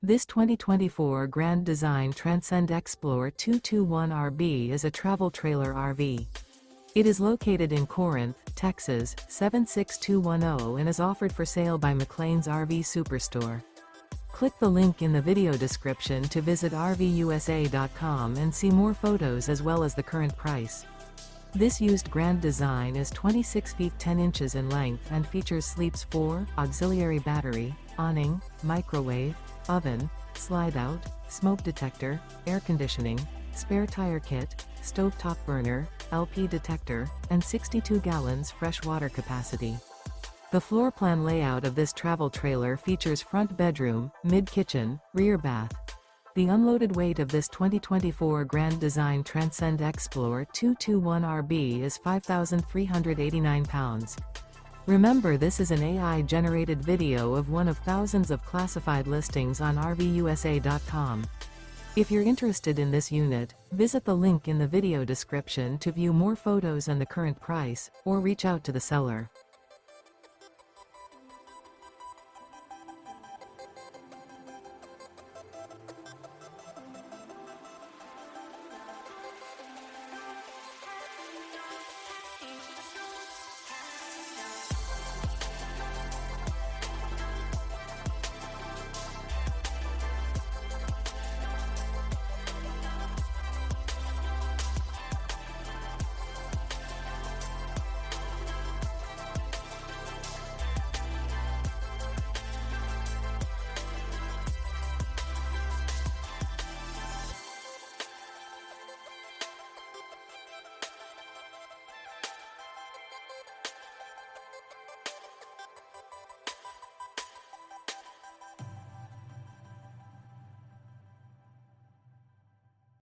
This 2024 Grand Design Transcend Xplor 221RB is a travel trailer RV. It is located in Corinth, Texas, 76210 and is offered for sale by McClain's RV Superstore. Click the link in the video description to visit RVUSA.com and see more photos as well as the current price. This used Grand Design is 26 feet 10 inches in length and features sleeps 4, auxiliary battery, awning, microwave, oven, slide-out, smoke detector, air conditioning, spare tire kit, stovetop burner, LP detector, and 62 gallons fresh water capacity. The floor plan layout of this travel trailer features front bedroom, mid-kitchen, rear bath. The unloaded weight of this 2024 Grand Design Transcend Xplor 221RB is 5,389 pounds. Remember, this is an AI-generated video of one of thousands of classified listings on RVUSA.com. If you're interested in this unit, visit the link in the video description to view more photos and the current price, or reach out to the seller.